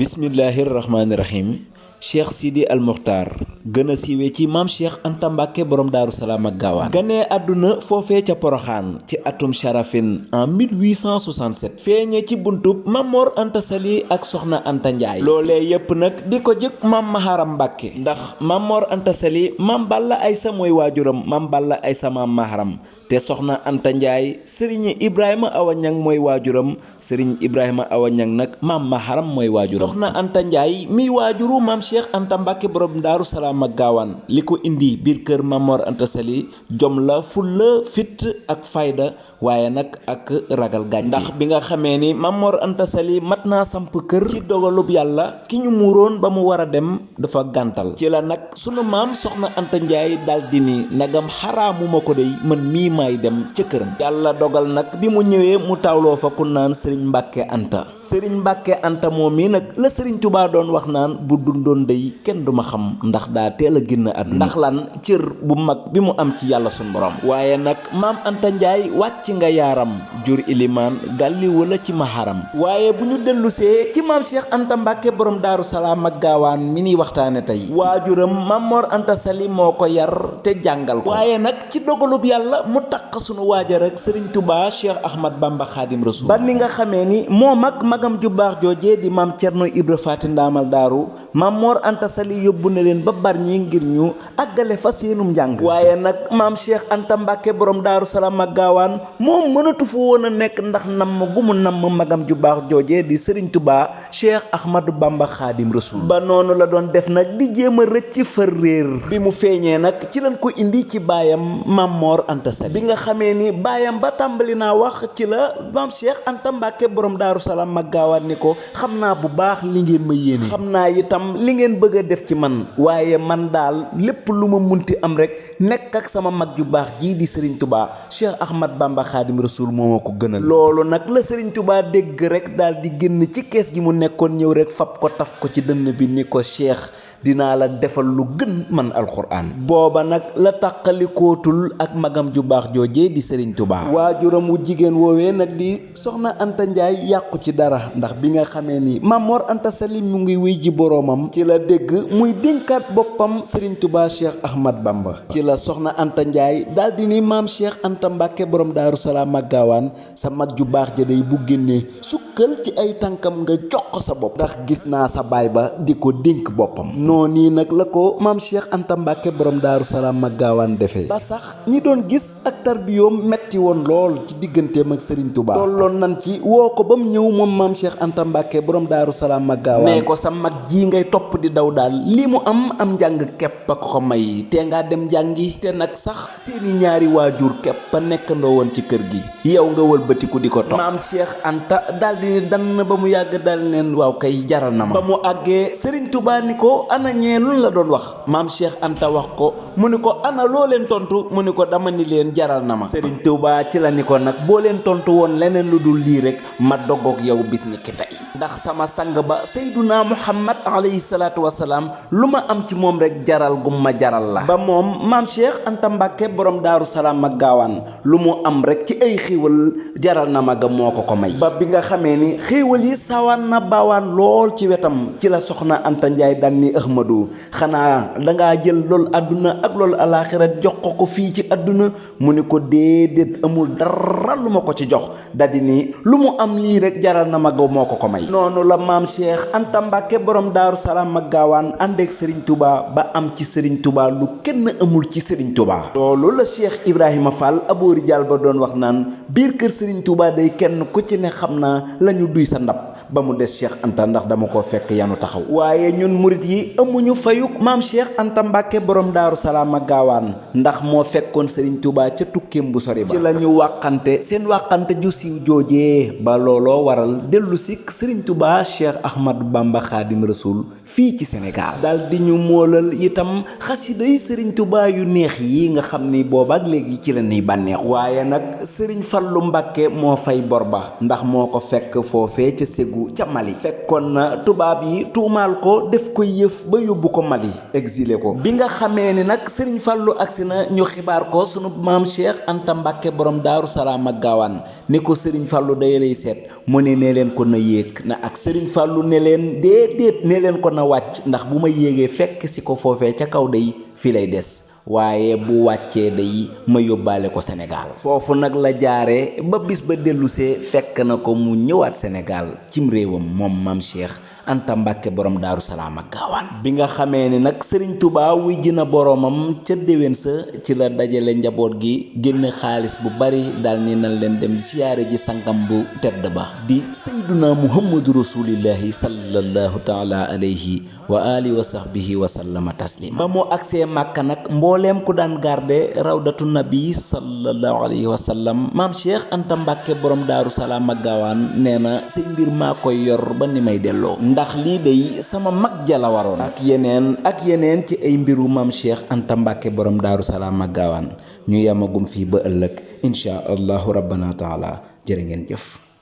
Bismillahirrahmanirrahim. Cheikh Sidi Al Mokhtar gën a siiwee ci maam Cheikh Anta Mbàkke borom Daaru Salaam ak Gaawaan ganee àdduna foofee ca Poroxaan ci atum Charafin en 1867 feeñe ci buntub Mamor Anta Sali ak Soxna Anta Njaay loolee yépp nag di ko jëkk maam Maharam Mbàkke ndax Mamor Anta Sali maam Balla Aysa mooy waajuram maam Balla Aysa maam Maharam te Soxna Anta Njaay sëriñ Ibrahima Awa Ñang mooy waajuram sëriñ Ibrahima Awa Ñang nag maam Maharam mooy waajuram Soxna Anta Njaay miy waajuru maam Cheikh Anta Mbàkke borom Daaru Salaam ak Gaawaan li ko indi biir kër Mamor Anta Sali jom la fulla fit ak fayda waaye nag ak ragal gàcce ndax bi nga xamee ni Mamor Anta Sali mat naa samp kër ci dogalub yàlla ki ñu muuroon ba mu war a dem dafa gàntal ci la nag sunu maam Soxna Anta Njaay daldi ni nagam xaraamu ma ko dey man mii maay dem ca këram yàlla dogal nag bi mu ñëwee mu tawloo fa ku naan sëriñ Mbàkke Anta sëriñ Mbàkke Anta moom mii nag la sëriñ Tubaa doon wax naan bu dundoon dey kenn duma xam ndax daa teel a génn àdduna ndax lan cër bu mag bi mu am ci yàlla sunu borom waaye nag maam Anta Njaay wàcc nga yaaram jur ilimaan gàlli wala ci maharam waaye bu ñu dellusee ci maam Cheikh Anta Mbàkke borom Daaru Salaam ak Gaawaan mi ni waxtaane tey waajuram Mamor Anta Sali moo ko yar te jàngal ko waaye nag ci dogalub yàlla mu takk sunu waajar ak sëriñ Touba Cheikh Ahmad Bamba Xaadim Rasul ba ni nga xamee ni moom ak magam ju baax joojee di maam Cerno Ibra Faati Ndaamal Daaru Mamor Anta Sali yóbbu na leen ba Barñi ngir ñu àggale fa seenum njàng waaye nag maam Cheikh Anta Mbàkke borom Daaru Salaam ak Gaawaan moom mënatu fa woon a nekk ndax namm gu mu namm magam ju baax joojee di sëriñ Touba Cheikh Ahmadu Bamba Xaadim Rasul ba noonu la doon def nag di jéem a rëcc fër réer bi mu feeñee nag ci lañ ko indi ci baayam Mamor Anta Sali bi nga xamee ni baayam ba tàmbali naa wax ci la maam Cheikh Anta Mbàkke borom Daaru Salaam ak Gaawaan ni ko xam naa bu baax li ngeen ma yéene xam naa itam li ngeen bëgg a def ci man waaye man daal lépp lu ma munti am rek nekk ak sama mag ju baax jii di sëriñ Touba Cheikh Ahmad Bamba Xaadim Rasul moo ma ko gënal loolu nag la sëriñ Touba dégg rek daal di génn ci kees gi mu nekkoon ñëw rek fab ko taf ko ci dënn bi ni ko Cheikh dinaa la defal lu gën man alxuraan booba nag la tàqalikootul ak magam ju baax joojee di sëriñ Touba waajuram wu jigéen woowee nag di Soxna Anta Njaay yàqu ci dara ndax bi nga xamee ni Mamor Anta Sali mu ngi wuy ji boroomam ci la dégg muy dénkaat boppam sëriñ Touba Cheikh Ahmad Bamba ci la Soxna Anta Njaay daldi ni maam Cheikh Anta Mbàkke borom Daaru Salaam ak Gaawaan sa mag ju baax ja day bu génnee sukkal ci ay tànkam nga jox ko sa bopp ndax gis naa sa baay ba di ko dénk boppam noonu nag la ko maam Cheikh Anta Mbàkke borom Daaru Salaam ak Gaawaan defee ba sax ñi doon gis ak tarbiyoom metti woon lool ci digganteem ak Serigne Touba tolloon nan ci woo ko ba mu ñëw moom maam Cheikh Anta Mbàkke borom Daaru Salaam ak Gaawaan nee ko sa mag ji ngay topp di daw daal lii mu am njàng képp a ko may te ngaa dem njàngi te nag sax seeni ñaari waajur képp a nekkandoo woon ci kër gi yow nga wëlbatiku di ko topp maam Cheikh Anta daldi ni dann ba mu yàgg dal neen waaw kay jaral na ma ba mu àggee Serigne Touba ni ko ana ñee lu la doon wax maam Cheikh Anta wax ko mu ni ko ana loo leen tontu mu ni ko dama ni leen jaral na ma Serigne Touba ci la ni ko nag boo leen tontu woon leneen lu dul lii rek ma doggoog yow bis ni ki tey ndax sama sang ba Seyduna Muhammad alayhi salaatu wasalaam lu ma am ci moom rek jaral gum ma jaral la ba moom maam Cheikh Anta Mbàkke borom Daaru Salaam ak Gaawaan lu mu am rek ci ay xéewal jaral na ma ga moo ko may ba bi nga xamee ni xéewal yi sawaan na baawaan lool ci wetam ci la Soxna Anta Njaay dal ni Ahmadu xanaa dangaa jël loolu àdduna ak loolu alaaxira jox ko fii ci àdduna mu ni ko déedéet amul dara lu ma ko ci jox daldi ni lu mu am lii rek jaral na ma ga moo ko may noonu la maam Cheikh Anta Mbàkke borom Daaru Salaam ak Gaawaan àndeek Serigne Touba ba am ci Serigne Touba lu kenn amul ci Serigne Touba loolu la Cheikh Ibrahima Fall aboori jàll ba doon wax naan biir kër Serigne Touba day kenn ku ci ne xam naa lañu duy sa ndab ba mu des Cheikh Anta ndax dama ko fekk yanu taxaw waaye ñun murit yi amuñu fayuk maam Cheikh Anta Mbàkke borom Daaru Salaam ak Gaawaan ndax moo fekkoon Serigne Touba ca tukkeem bu sori ba ci la ñu wàqante seen wàqante ju siiw joojee ba looloo waral dellu sikk Serigne Touba Cheikh Ahmadou Bamba Xaadim Rasul fii ci Sénégal dal di ñu moolal itam xasida yi Serigne Touba yu neex yi nga xam ni boobaak léegi ci la ñuy bànneexu waaye nag Serigne Fallu Mbàkke moo fay bor ba ndax moo ko fekk foofee ca Ségout ca Mali. fekkoon na tubaab yi tuumaal ko def ko yëf ba yóbbu ko Mali exilé ko. bi nga xamee ni nag Serigne Fallou agsi na ñu xibaar ko sunu maam Cheikh Anta Mbacke borom Daaru Salaam ak Gaawaan ni ko Serigne Fallou day lay seet mu ne nee leen ko na yéeg na ak Serigne Fallou ne leen déedéet nee leen ko na wàcc ndax bu ma yéegee fekk si ko foofee ca kaw day fi lay des waaye bu wàccee day ma yóbbaale ko Sénégal. foofu nag la jaare ba bis ba dellusee fekk na ko mu ñëwaat Sénégal cim réewam moom maam Cheikh Anta Mbacke borom Daaru Salaam ak Gaawaan. bi nga xamee ni nag Serigne Touba wuy ji na boromam ca déwén sa ci la dajale njaboot gi génn xaalis bu bari daal ni nan leen dem siyaare ji sangam bu tedd ba di sayyiduna Muhammadu rasulillahi sallallahu taala alayhi wa alihi wa sahbihi wa sallama taslima. ba mu agsee Màkka nag mbooleem ku daan garde rawdatu nabi sallallahu alayhi wa sallam maam Cheikh Anta Mbacke borom Daaru Salaam ak Gaawaan nee na say mbir maa koy yor ba ni may delloo ndax lii day sama mag jala waroon ak yeneen ci ay mbiru maam Cheikh Anta Mbacke borom Daaru Salaam ak Gaawaan ñu yamagum fii ba ëllëg insha allahu rabbana taala jërë ngeen jëf.